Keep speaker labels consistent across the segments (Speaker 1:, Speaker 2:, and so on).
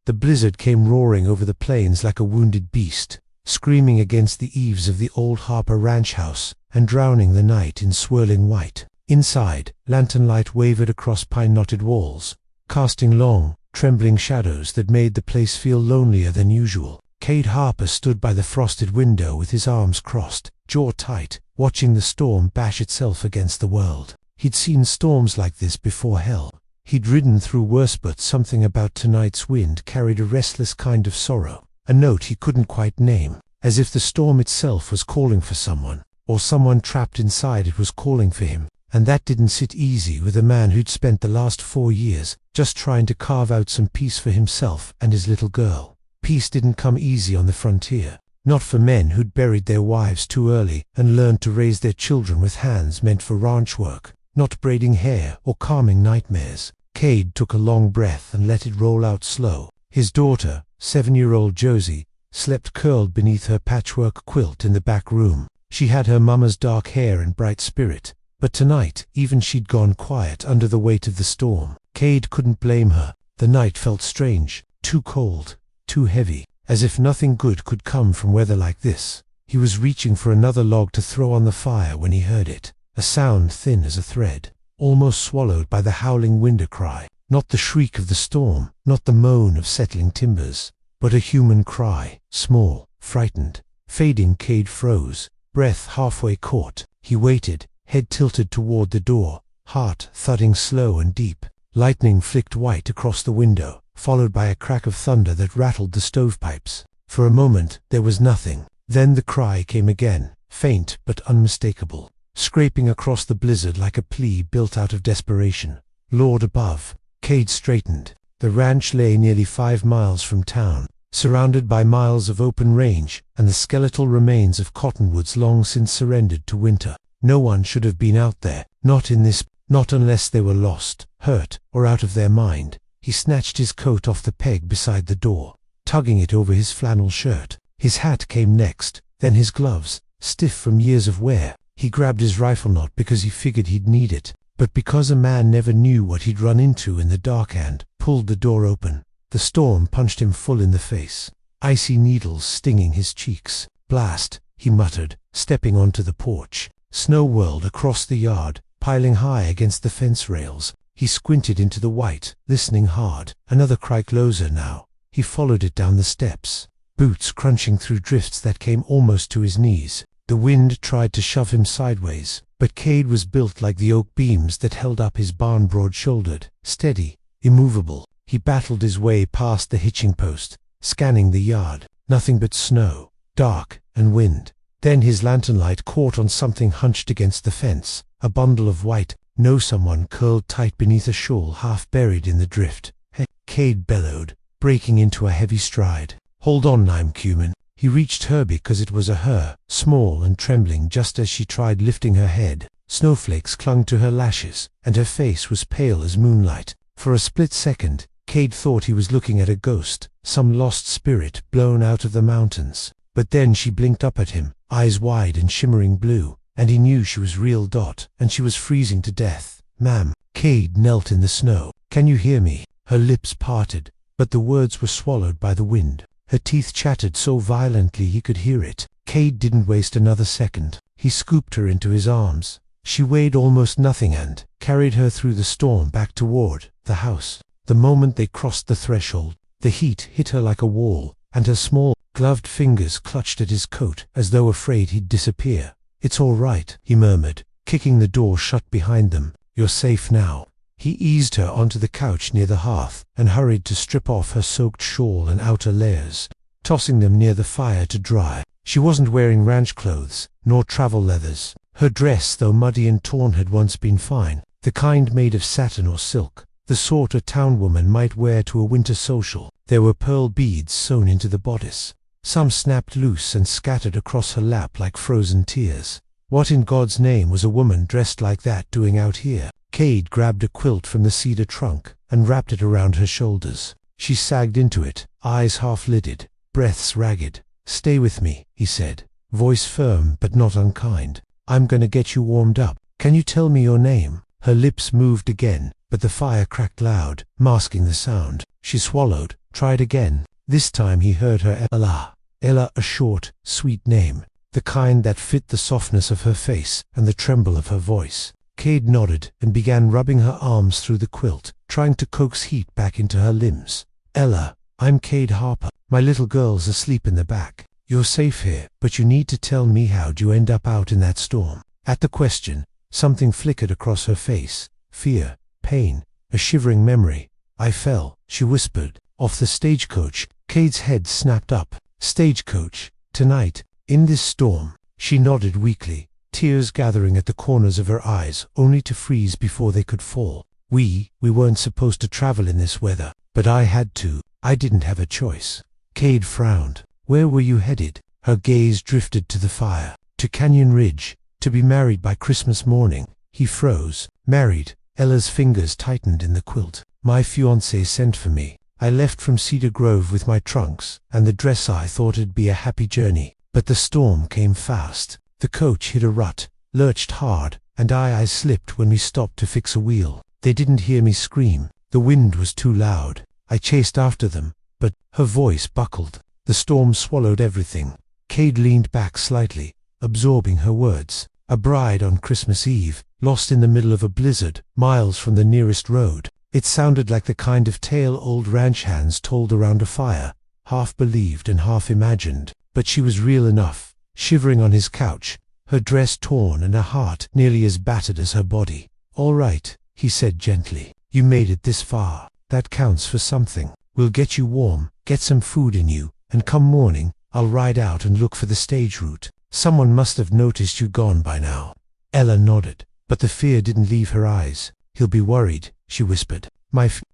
Speaker 1: The blizzard came roaring over the plains like a wounded beast, screaming against the eaves of the old Harper ranch house and drowning the night in swirling white. Inside, lantern light wavered across pine-knotted walls, casting long, trembling shadows that made the place feel lonelier than usual. Cade Harper stood by the frosted window with his arms crossed, jaw tight, watching the storm bash itself against the world. He'd seen storms like this before. Hell, he'd ridden through worse, but something about tonight's wind carried a restless kind of sorrow, a note he couldn't quite name, as if the storm itself was calling for someone, or someone trapped inside it was calling for him. And that didn't sit easy with a man who'd spent the last 4 years just trying to carve out some peace for himself and his little girl. Peace didn't come easy on the frontier, not for men who'd buried their wives too early and learned to raise their children with hands meant for ranch work, not braiding hair or calming nightmares. Cade took a long breath and let it roll out slow. His daughter, 7-year-old Josie, slept curled beneath her patchwork quilt in the back room. She had her mama's dark hair and bright spirit, but tonight even she'd gone quiet under the weight of the storm. Cade couldn't blame her. The night felt strange, too cold, too heavy, as if nothing good could come from weather like this. He was reaching for another log to throw on the fire when he heard it, a sound thin as a thread, almost swallowed by the howling winter cry. Not the shriek of the storm, not the moan of settling timbers, but a human cry, small, frightened, fading. Cade froze, breath halfway caught. He waited, head tilted toward the door, heart thudding slow and deep. Lightning flicked white across the window, followed by a crack of thunder that rattled the stovepipes. For a moment there was nothing. Then the cry came again, faint but unmistakable, scraping across the blizzard like a plea built out of desperation. Lord above. Cade straightened. The ranch lay nearly 5 miles from town, surrounded by miles of open range and the skeletal remains of cottonwoods long since surrendered to winter. No one should have been out there, not in this, not unless they were lost, hurt, or out of their mind. He snatched his coat off the peg beside the door, tugging it over his flannel shirt. His hat came next, then his gloves, stiff from years of wear. He grabbed his rifle not because he figured he'd need it, but because a man never knew what he'd run into in the dark, and pulled the door open. The storm punched him full in the face, icy needles stinging his cheeks. Blast, he muttered, stepping onto the porch. Snow whirled across the yard, piling high against the fence rails. He squinted into the white, listening hard. Another cry closer now. He followed it down the steps, boots crunching through drifts that came almost to his knees. The wind tried to shove him sideways, but Cade was built like the oak beams that held up his barn, broad-shouldered, steady, immovable. He battled his way past the hitching post, scanning the yard. Nothing but snow, dark, and wind. Then his lantern light caught on something hunched against the fence, a bundle of white, someone curled tight beneath a shawl half buried in the drift. Hey, Cade bellowed, breaking into a heavy stride. Hold on, I'm cumin. He reached her because it was a her, small and trembling just as she tried lifting her head. Snowflakes clung to her lashes, and her face was pale as moonlight. For a split second, Cade thought he was looking at a ghost, some lost spirit blown out of the mountains. But then she blinked up at him, eyes wide and shimmering blue, and he knew she was real. And she was freezing to death. Ma'am. Cade knelt in the snow. Can you hear me? Her lips parted, but the words were swallowed by the wind. Her teeth chattered so violently he could hear it. Cade didn't waste another second. He scooped her into his arms. She weighed almost nothing and carried her through the storm back toward the house. The moment they crossed the threshold, the heat hit her like a wall, and her small, gloved fingers clutched at his coat as though afraid he'd disappear. It's all right, he murmured, kicking the door shut behind them. You're safe now. He eased her onto the couch near the hearth and hurried to strip off her soaked shawl and outer layers, tossing them near the fire to dry. She wasn't wearing ranch clothes, nor travel leathers. Her dress, though muddy and torn, had once been fine, the kind made of satin or silk, the sort a town woman might wear to a winter social. There were pearl beads sewn into the bodice. Some snapped loose and scattered across her lap like frozen tears. What in God's name was a woman dressed like that doing out here? Cade grabbed a quilt from the cedar trunk and wrapped it around her shoulders. She sagged into it, eyes half-lidded, breaths ragged. Stay with me, he said, voice firm but not unkind. I'm gonna get you warmed up. Can you tell me your name? Her lips moved again, but the fire cracked loud, masking the sound. She swallowed, tried again. This time he heard her Ella. Ella, a short, sweet name, the kind that fit the softness of her face and the tremble of her voice. Cade nodded and began rubbing her arms through the quilt, trying to coax heat back into her limbs. Ella, I'm Cade Harper. My little girl's asleep in the back. You're safe here, but you need to tell me how'd you end up out in that storm. At the question, something flickered across her face. Fear, pain, a shivering memory. I fell, she whispered, off the stagecoach. Cade's head snapped up. Stagecoach, tonight, in this storm. She nodded weakly, tears gathering at the corners of her eyes, only to freeze before they could fall. We weren't supposed to travel in this weather, but I had to. I didn't have a choice. Cade frowned. Where were you headed? Her gaze drifted to the fire. To Canyon Ridge, to be married by Christmas morning. He froze. Married. Ella's fingers tightened in the quilt. My fiancé sent for me. I left from Cedar Grove with my trunks and the dress. I thought it'd be a happy journey, but the storm came fast. The coach hit a rut, lurched hard, and I slipped when we stopped to fix a wheel. They didn't hear me scream. The wind was too loud. I chased after them, but her voice buckled. The storm swallowed everything. Cade leaned back slightly, absorbing her words. A bride on Christmas Eve, lost in the middle of a blizzard, miles from the nearest road. It sounded like the kind of tale old ranch hands told around a fire, half believed and half imagined. But she was real enough, shivering on his couch, her dress torn and her heart nearly as battered as her body. All right, he said gently. You made it this far. That counts for something. We'll get you warm, get some food in you, and come morning, I'll ride out and look for the stage route. Someone must have noticed you gone by now. Ella nodded, but the fear didn't leave her eyes. He'll be worried, she whispered.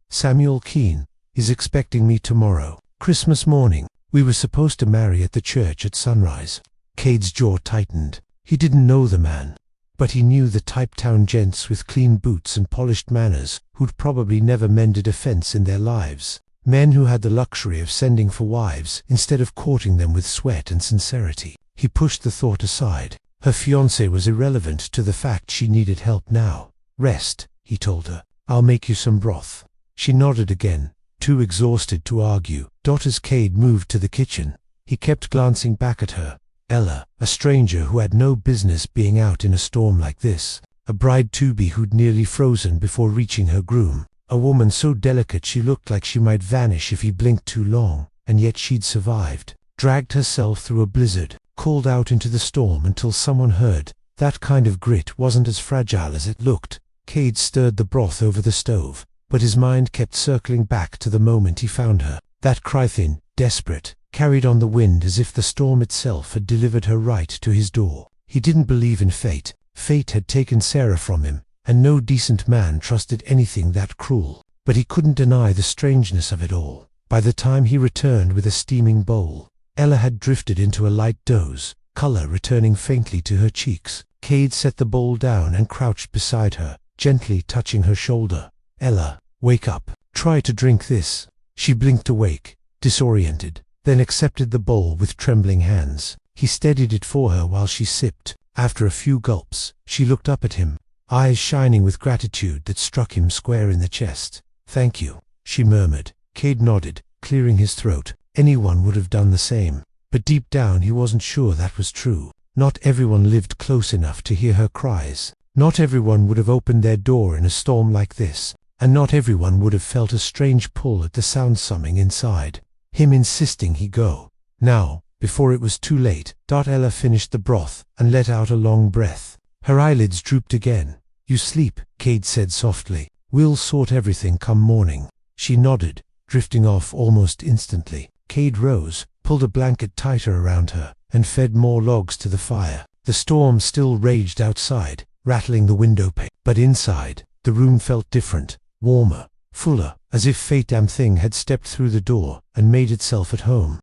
Speaker 1: Samuel Keene is expecting me tomorrow. Christmas morning. We were supposed to marry at the church at sunrise. Cade's jaw tightened. He didn't know the man, but he knew the type town gents with clean boots and polished manners who'd probably never mended a fence in their lives. Men who had the luxury of sending for wives instead of courting them with sweat and sincerity. He pushed the thought aside. Her fiancé was irrelevant to the fact she needed help now. Rest, he told her. I'll make you some broth. She nodded again, too exhausted to argue. As Cade moved to the kitchen, he kept glancing back at her. Ella, a stranger who had no business being out in a storm like this. A bride-to-be who'd nearly frozen before reaching her groom. A woman so delicate she looked like she might vanish if he blinked too long, and yet she'd survived. Dragged herself through a blizzard, called out into the storm until someone heard. That kind of grit wasn't as fragile as it looked. Cade stirred the broth over the stove, but his mind kept circling back to the moment he found her. That cry, thin, desperate, carried on the wind as if the storm itself had delivered her right to his door. He didn't believe in fate. Fate had taken Sarah from him, and no decent man trusted anything that cruel. But he couldn't deny the strangeness of it all. By the time he returned with a steaming bowl, Ella had drifted into a light doze, color returning faintly to her cheeks. Cade set the bowl down and crouched beside her, gently touching her shoulder. Ella, wake up. Try to drink this. She blinked awake, disoriented, then accepted the bowl with trembling hands. He steadied it for her while she sipped. After a few gulps, she looked up at him, eyes shining with gratitude that struck him square in the chest. Thank you, she murmured. Cade nodded, clearing his throat. Anyone would have done the same. But deep down he wasn't sure that was true. Not everyone lived close enough to hear her cries. Not everyone would have opened their door in a storm like this. And not everyone would have felt a strange pull at the sound summing inside. Him insisting he go. Now, before it was too late. Ella finished the broth and let out a long breath. Her eyelids drooped again. You sleep, Cade said softly. We'll sort everything come morning. She nodded, drifting off almost instantly. Cade rose, pulled a blanket tighter around her, and fed more logs to the fire. The storm still raged outside, rattling the window pane. But inside, the room felt different, warmer, fuller, as if fate-damn-thing had stepped through the door and made itself at home.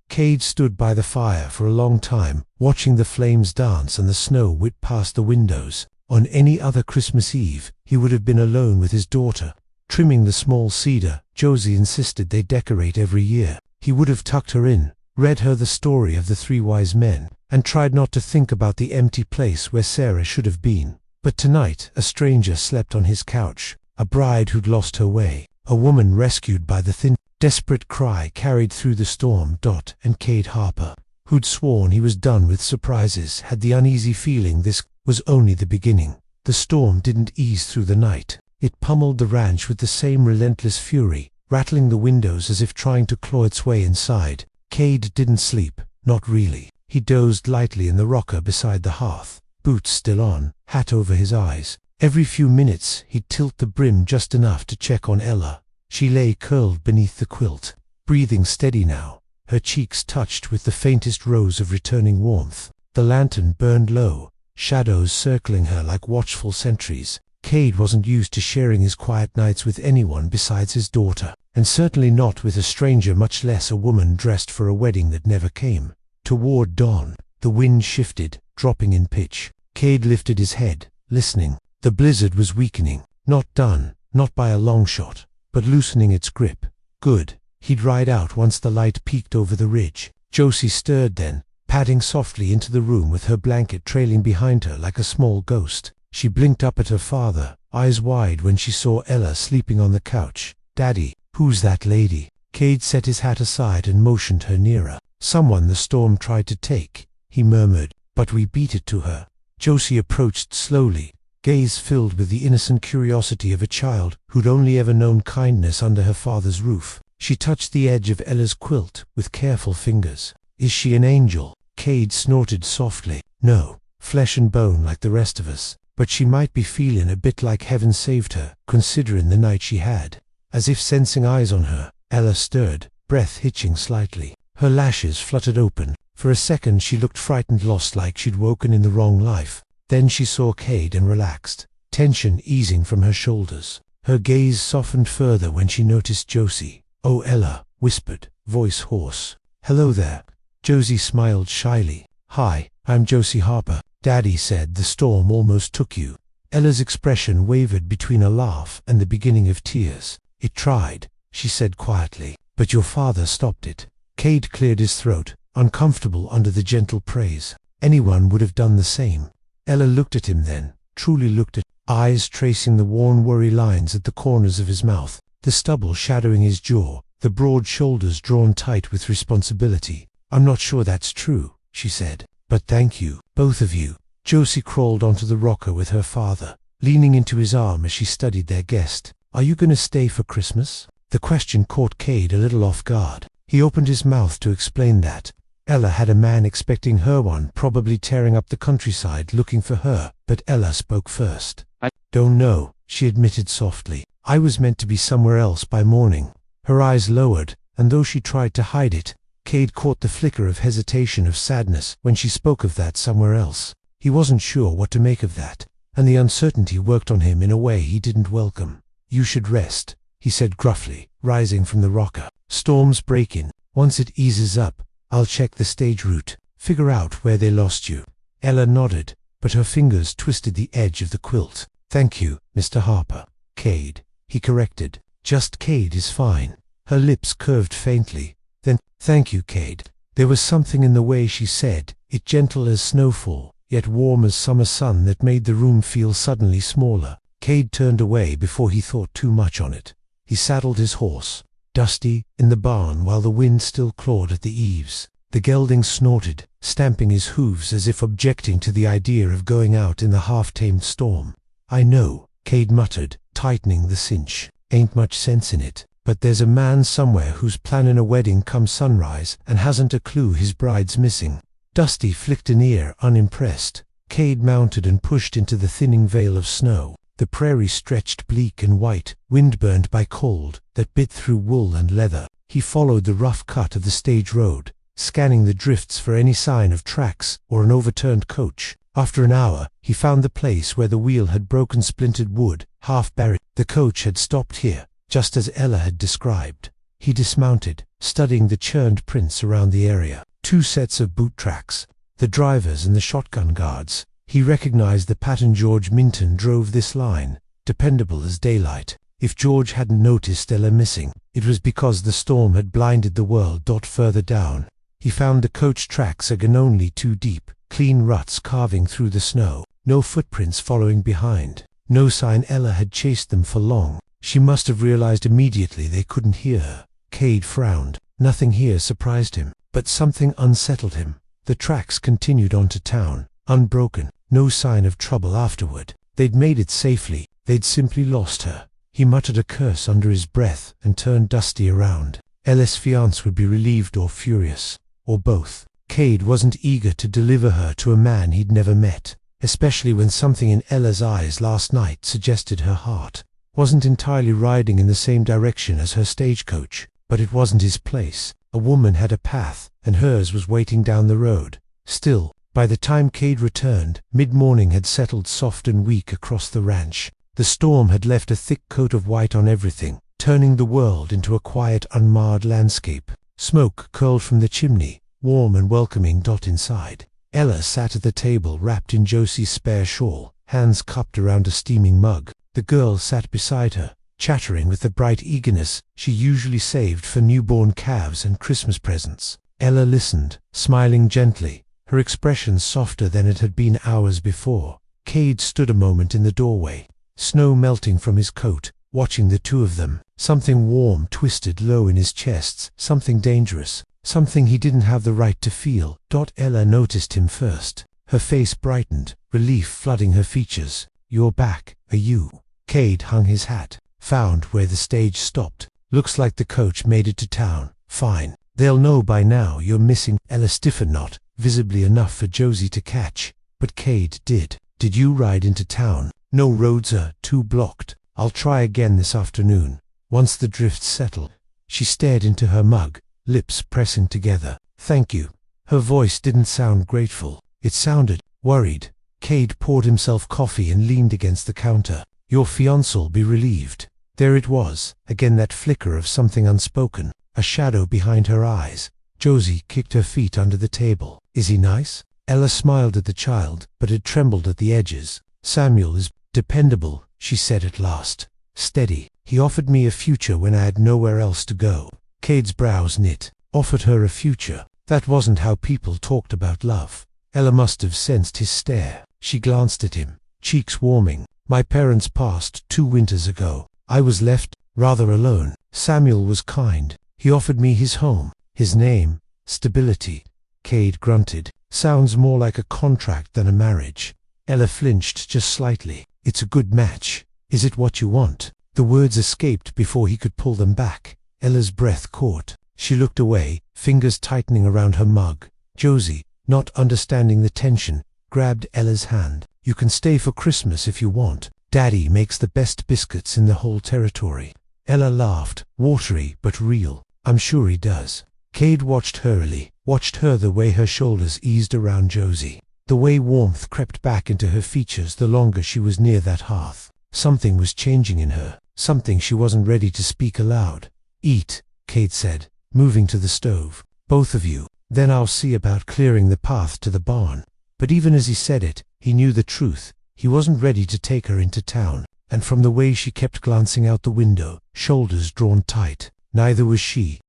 Speaker 1: Cade stood by the fire for a long time, watching the flames dance and the snow whip past the windows. On any other Christmas Eve, he would have been alone with his daughter, trimming the small cedar Josie insisted they decorate every year. He would have tucked her in, read her the story of the 3 wise men, and tried not to think about the empty place where Sarah should have been. But tonight, a stranger slept on his couch, a bride who'd lost her way, a woman rescued by the thin desperate cry carried through the storm. And Cade Harper, who'd sworn he was done with surprises, had the uneasy feeling this was only the beginning. The storm didn't ease through the night. It pummeled the ranch with the same relentless fury, rattling the windows as if trying to claw its way inside. Cade didn't sleep, not really. He dozed lightly in the rocker beside the hearth, boots still on, hat over his eyes. Every few minutes he'd tilt the brim just enough to check on Ella. She lay curled beneath the quilt, breathing steady now, her cheeks touched with the faintest rose of returning warmth. The lantern burned low, shadows circling her like watchful sentries. Cade wasn't used to sharing his quiet nights with anyone besides his daughter, and certainly not with a stranger, much less a woman dressed for a wedding that never came. Toward dawn, the wind shifted, dropping in pitch. Cade lifted his head, listening. The blizzard was weakening, not done, not by a long shot, but loosening its grip. Good. He'd ride out once the light peeked over the ridge. Josie stirred then, padding softly into the room with her blanket trailing behind her like a small ghost. She blinked up at her father, eyes wide when she saw Ella sleeping on the couch. "Daddy, who's that lady?" Cade set his hat aside and motioned her nearer. "Someone the storm tried to take," he murmured, "but we beat it to her." Josie approached slowly, gaze filled with the innocent curiosity of a child who'd only ever known kindness under her father's roof. She touched the edge of Ella's quilt with careful fingers. "Is she an angel?" Cade snorted softly. "No, flesh and bone like the rest of us. But she might be feeling a bit like heaven saved her, considering the night she had." As if sensing eyes on her, Ella stirred, breath hitching slightly. Her lashes fluttered open. For a second she looked frightened, lost, like she'd woken in the wrong life. Then she saw Cade and relaxed, tension easing from her shoulders. Her gaze softened further when she noticed Josie. "Oh, Ella," whispered, voice hoarse. "Hello there." Josie smiled shyly. "Hi, I'm Josie Harper." "Daddy said the storm almost took you." Ella's expression wavered between a laugh and the beginning of tears. "It tried," she said quietly, "but your father stopped it." Cade cleared his throat, uncomfortable under the gentle praise. Anyone would have done the same. Ella looked at him then, truly looked at, eyes tracing the worn worry lines at the corners of his mouth, the stubble shadowing his jaw, the broad shoulders drawn tight with responsibility. "I'm not sure that's true," she said. "But thank you, both of you." Josie crawled onto the rocker with her father, leaning into his arm as she studied their guest. "Are you going to stay for Christmas?" The question caught Cade a little off guard. He opened his mouth to explain that Ella had a man expecting her, one probably tearing up the countryside looking for her, but Ella spoke first. "I don't know," she admitted softly. "I was meant to be somewhere else by morning." Her eyes lowered, and though she tried to hide it, Cade caught the flicker of hesitation, of sadness, when she spoke of that somewhere else. He wasn't sure what to make of that, and the uncertainty worked on him in a way he didn't welcome. "You should rest," he said gruffly, rising from the rocker. "Storms break in. Once it eases up, I'll check the stage route, figure out where they lost you." Ella nodded, but her fingers twisted the edge of the quilt. "Thank you, Mr. Harper." "Cade," he corrected. "Just Cade is fine." Her lips curved faintly. "Then, thank you, Cade." There was something in the way she said it, gentle as snowfall, yet warm as summer sun, that made the room feel suddenly smaller. Cade turned away before he thought too much on it. He saddled his horse, Dusty, in the barn while the wind still clawed at the eaves. The gelding snorted, stamping his hooves as if objecting to the idea of going out in the half-tamed storm. "I know," Cade muttered, tightening the cinch. "Ain't much sense in it. But there's a man somewhere who's planning a wedding come sunrise and hasn't a clue his bride's missing." Dusty flicked an ear, unimpressed. Cade mounted and pushed into the thinning veil of snow. The prairie stretched bleak and white, wind-burned by cold, that bit through wool and leather. He followed the rough cut of the stage road, scanning the drifts for any sign of tracks or an overturned coach. After an hour, he found the place where the wheel had broken splintered wood, half buried. The coach had stopped here, just as Ella had described. He dismounted, studying the churned prints around the area. 2 sets of boot tracks, the driver's and the shotgun guard's. He recognized the pattern. George Minton drove this line, dependable as daylight. If George hadn't noticed Ella missing, it was because the storm had blinded the world. Further down, he found the coach tracks again, only 2 deep, clean ruts carving through the snow. No footprints following behind. No sign Ella had chased them for long. She must have realized immediately they couldn't hear her. Cade frowned. Nothing here surprised him, but something unsettled him. The tracks continued on to town, unbroken, no sign of trouble afterward. They'd made it safely, they'd simply lost her. He muttered a curse under his breath and turned Dusty around. Ella's fiancé would be relieved or furious, or both. Cade wasn't eager to deliver her to a man he'd never met, especially when something in Ella's eyes last night suggested her heart wasn't entirely riding in the same direction as her stagecoach. But it wasn't his place. A woman had a path, and hers was waiting down the road. Still, by the time Cade returned, mid-morning had settled soft and weak across the ranch. The storm had left a thick coat of white on everything, turning the world into a quiet, unmarred landscape. Smoke curled from the chimney, warm and welcoming. Inside, Ella sat at the table wrapped in Josie's spare shawl, hands cupped around a steaming mug. The girl sat beside her, chattering with the bright eagerness she usually saved for newborn calves and Christmas presents. Ella listened, smiling gently, her expression softer than it had been hours before. Cade stood a moment in the doorway, snow melting from his coat, watching the two of them. Something warm twisted low in his chest, something dangerous, something he didn't have the right to feel. Ella noticed him first. Her face brightened, relief flooding her features. "You're back, are you?" Cade hung his hat, found where the stage stopped. "Looks like the coach made it to town." "Fine. They'll know by now you're missing." Ella stiffened, not visibly enough for Josie to catch, but Cade did. "Did you ride into town?" "No, roads are too blocked. I'll try again this afternoon, once the drifts settle." She stared into her mug, lips pressing together. "Thank you." Her voice didn't sound grateful. It sounded worried. Cade poured himself coffee and leaned against the counter. "Your fiancé'll be relieved." There it was, again, that flicker of something unspoken, a shadow behind her eyes. Josie kicked her feet under the table. "Is he nice?" Ella smiled at the child, but it trembled at the edges. "Samuel is dependable," she said at last. "Steady. He offered me a future when I had nowhere else to go." Cade's brows knit. Offered her a future? That wasn't how people talked about love. Ella must have sensed his stare. She glanced at him, cheeks warming. "My parents passed 2 winters ago. I was left rather alone. Samuel was kind. He offered me his home, his name, stability." Cade grunted. "Sounds more like a contract than a marriage." Ella flinched just slightly. "It's a good match. Is it what you want?" The words escaped before he could pull them back. Ella's breath caught. She looked away, fingers tightening around her mug. Josie, not understanding the tension, grabbed Ella's hand. "You can stay for Christmas if you want. Daddy makes the best biscuits in the whole territory." Ella laughed, watery but real. "I'm sure he does." Cade watched her the way her shoulders eased around Josie, the way warmth crept back into her features the longer she was near that hearth. Something was changing in her, something she wasn't ready to speak aloud. "Eat," Cade said, moving to the stove. "Both of you. Then I'll see about clearing the path to the barn." But even as he said it, he knew the truth. He wasn't ready to take her into town, and from the way she kept glancing out the window, shoulders drawn tight, neither was she.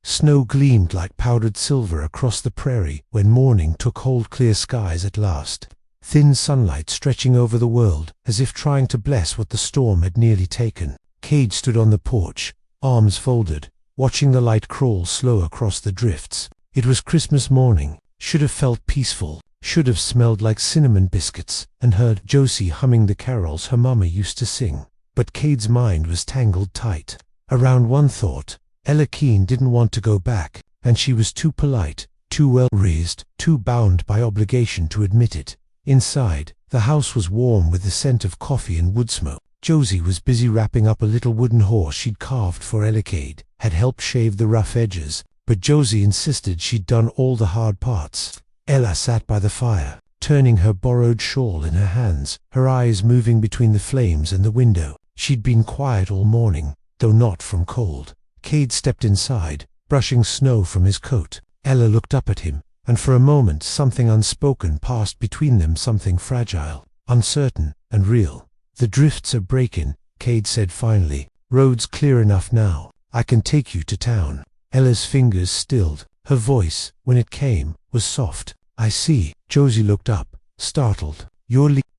Speaker 1: Snow gleamed like powdered silver across the prairie when morning took hold. Clear skies at last. Thin sunlight stretching over the world, as if trying to bless what the storm had nearly taken. Cade stood on the porch, arms folded, watching the light crawl slow across the drifts. It was Christmas morning. Should have felt peaceful. Should have smelled like cinnamon biscuits, and heard Josie humming the carols her mama used to sing. But Cade's mind was tangled tight around one thought. Ella Keene didn't want to go back, and she was too polite, too well-raised, too bound by obligation to admit it. Inside, the house was warm with the scent of coffee and wood smoke. Josie was busy wrapping up a little wooden horse she'd carved for Ella. Cade had helped shave the rough edges, but Josie insisted she'd done all the hard parts. Ella sat by the fire, turning her borrowed shawl in her hands, her eyes moving between the flames and the window. She'd been quiet all morning, though not from cold. Cade stepped inside, brushing snow from his coat. Ella looked up at him, and for a moment something unspoken passed between them, something fragile, uncertain, and real. "The drifts are breaking," Cade said finally. "Road's clear enough now. I can take you to town." Ella's fingers stilled. Her voice, when it came, was soft. "I see." Josie looked up, startled.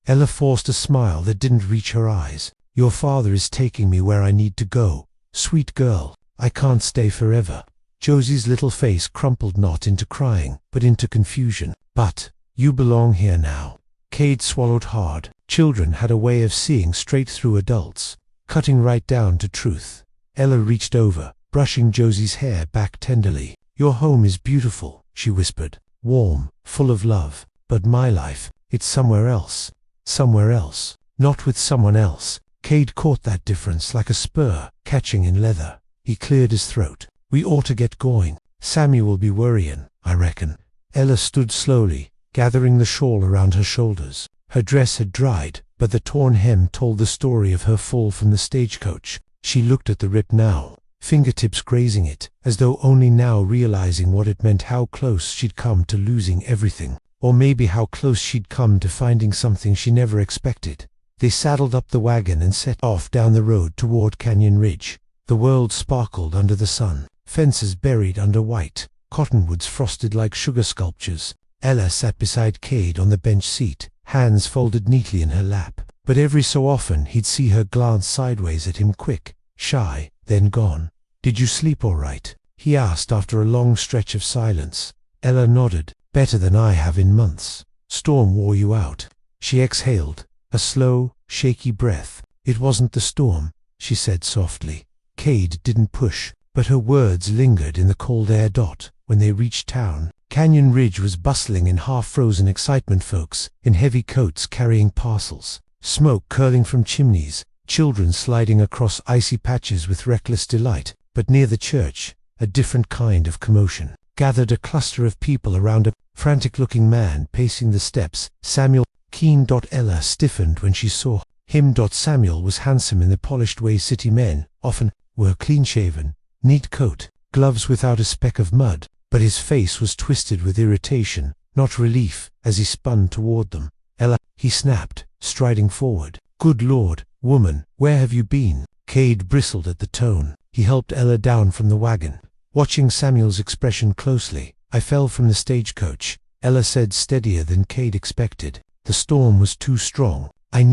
Speaker 1: Ella forced a smile that didn't reach her eyes. "Your father is taking me where I need to go." "Sweet girl." I can't stay forever. Josie's little face crumpled not into crying, but into confusion. But you belong here now. Cade swallowed hard. Children had a way of seeing straight through adults, cutting right down to truth. Ella reached over, brushing Josie's hair back tenderly. Your home is beautiful, she whispered. Warm, full of love. But my life, it's somewhere else. Somewhere else. Not with someone else. Cade caught that difference like a spur catching in leather. He cleared his throat. We ought to get going. Sammy will be worrying, I reckon. Ella stood slowly, gathering the shawl around her shoulders. Her dress had dried, but the torn hem told the story of her fall from the stagecoach. She looked at the rip now, fingertips grazing it, as though only now realizing what it meant, how close she'd come to losing everything. Or maybe how close she'd come to finding something she never expected. They saddled up the wagon and set off down the road toward Canyon Ridge. The world sparkled under the sun, fences buried under white, cottonwoods frosted like sugar sculptures. Ella sat beside Cade on the bench seat, hands folded neatly in her lap. But every so often he'd see her glance sideways at him, quick, shy, then gone. Did you sleep all right? He asked after a long stretch of silence. Ella nodded. Better than I have in months. Storm wore you out. She exhaled, a slow, shaky breath. It wasn't the storm, she said softly. Cade didn't push, but her words lingered in the cold air. When they reached town, Canyon Ridge was bustling in half-frozen excitement, folks in heavy coats carrying parcels, smoke curling from chimneys, children sliding across icy patches with reckless delight. But near the church, a different kind of commotion. Gathered a cluster of people around a frantic-looking man pacing the steps. Samuel, keen. Ella stiffened when she saw him. Samuel was handsome in the polished way city men often were, clean-shaven, neat coat, gloves without a speck of mud, but his face was twisted with irritation, not relief, as he spun toward them. Ella, he snapped, striding forward. Good Lord, woman, where have you been? Cade bristled at the tone. He helped Ella down from the wagon. Watching Samuel's expression closely, I fell from the stagecoach, Ella said, steadier than Cade expected. The storm was too strong. You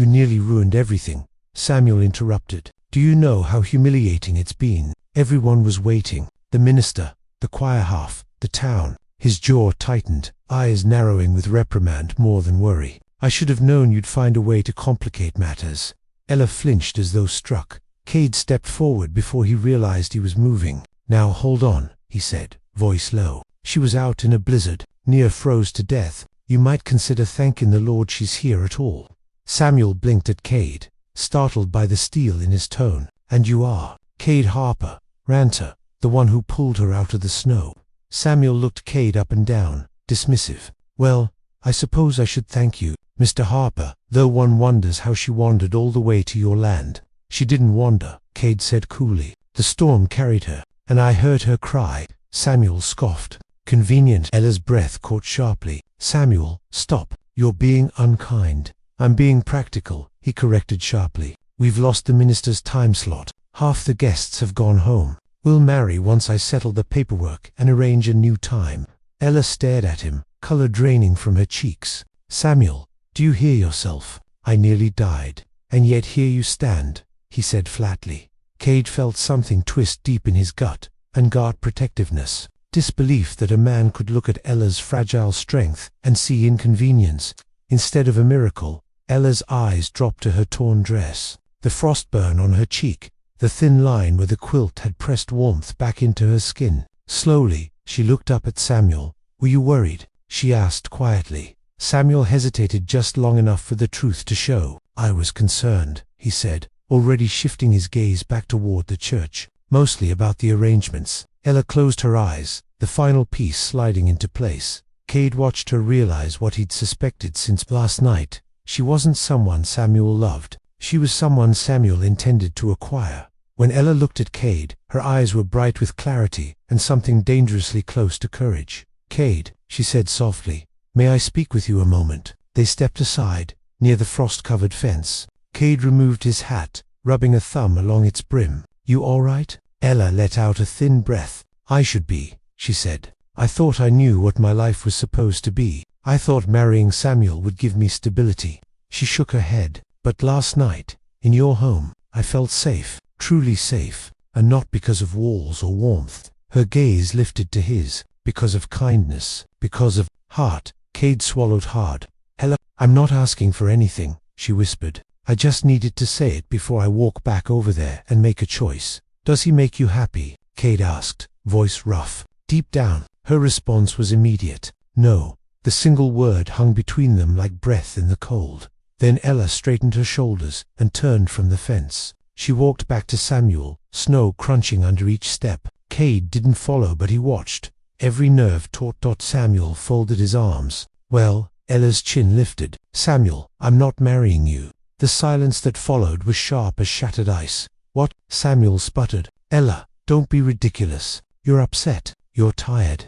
Speaker 1: nearly ruined everything. Samuel interrupted. Do you know how humiliating it's been? Everyone was waiting. The minister, the choir half, the town. His jaw tightened, eyes narrowing with reprimand more than worry. I should have known you'd find a way to complicate matters. Ella flinched as though struck. Cade stepped forward before he realized he was moving. Now hold on, he said, voice low. She was out in a blizzard, near froze to death. You might consider thanking the Lord she's here at all. Samuel blinked at Cade, startled by the steel in his tone. And you are Cade Harper, ranter, the one who pulled her out of the snow. Samuel looked Cade up and down, dismissive. Well, I suppose I should thank you, Mr. Harper, though one wonders how she wandered all the way to your land. She didn't wander, Cade said coolly. The storm carried her, and I heard her cry. Samuel scoffed. Convenient. Ella's breath caught sharply. Samuel, stop. You're being unkind. I'm being practical, he corrected sharply. We've lost the minister's time slot. Half the guests have gone home. We'll marry once I settle the paperwork and arrange a new time. Ella stared at him, color draining from her cheeks. Samuel, do you hear yourself? I nearly died. And yet here you stand, he said flatly. Cade felt something twist deep in his gut, and guard protectiveness. Disbelief that a man could look at Ella's fragile strength and see inconvenience instead of a miracle. Ella's eyes dropped to her torn dress, the frostburn on her cheek, the thin line where the quilt had pressed warmth back into her skin. Slowly, she looked up at Samuel. Were you worried? She asked quietly. Samuel hesitated just long enough for the truth to show. I was concerned, he said, already shifting his gaze back toward the church, mostly about the arrangements. Ella closed her eyes, the final piece sliding into place. Cade watched her realize what he'd suspected since last night. She wasn't someone Samuel loved. She was someone Samuel intended to acquire. When Ella looked at Cade, her eyes were bright with clarity and something dangerously close to courage. Cade, she said softly, may I speak with you a moment? They stepped aside, near the frost-covered fence. Cade removed his hat, rubbing a thumb along its brim. You all right? Ella let out a thin breath. I should be, she said. I thought I knew what my life was supposed to be. I thought marrying Samuel would give me stability. She shook her head. But last night, in your home, I felt safe, truly safe. and not because of walls or warmth. Her gaze lifted to his, because of kindness, because of heart. Cade swallowed hard. Ella, I'm not asking for anything, she whispered. I just needed to say it before I walk back over there and make a choice. Does he make you happy? Cade asked, voice rough. Deep down, her response was immediate. No. The single word hung between them like breath in the cold. Then Ella straightened her shoulders and turned from the fence. She walked back to Samuel, snow crunching under each step. Cade didn't follow, but he watched. Every nerve taut. Samuel folded his arms. Well, Ella's chin lifted. Samuel, I'm not marrying you. The silence that followed was sharp as shattered ice. What? Samuel sputtered. Ella, don't be ridiculous. You're upset. You're tired.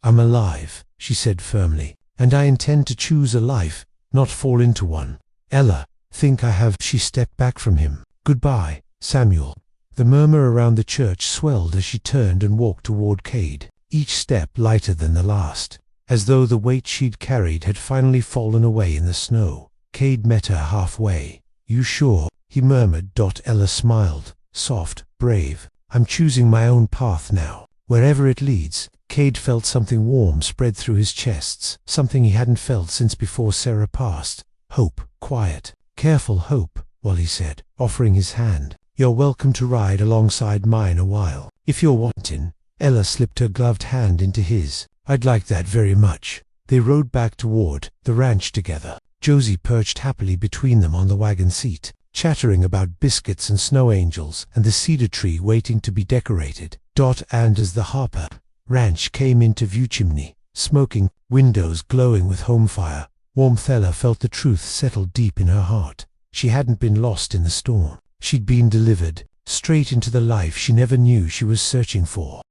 Speaker 1: I'm alive, she said firmly. And I intend to choose a life, not fall into one. Ella, think I have? She stepped back from him. Goodbye, Samuel. The murmur around the church swelled as she turned and walked toward Cade, each step lighter than the last, as though the weight she'd carried had finally fallen away in the snow. Cade met her halfway. You sure? He murmured. Ella smiled, soft, brave. I'm choosing my own path now. Wherever it leads. Cade felt something warm spread through his chest, something he hadn't felt since before Sarah passed. Hope, quiet, careful hope, Wally said, offering his hand. You're welcome to ride alongside mine a while, if you're wanting. Ella slipped her gloved hand into his. I'd like that very much. They rode back toward the ranch together. Josie perched happily between them on the wagon seat, chattering about biscuits and snow angels and the cedar tree waiting to be decorated. And as the Harper ranch came into view, chimney smoking, windows glowing with home fire, warmth, Ella felt the truth settle deep in her heart. She hadn't been lost in the storm. She'd been delivered straight into the life she never knew she was searching for.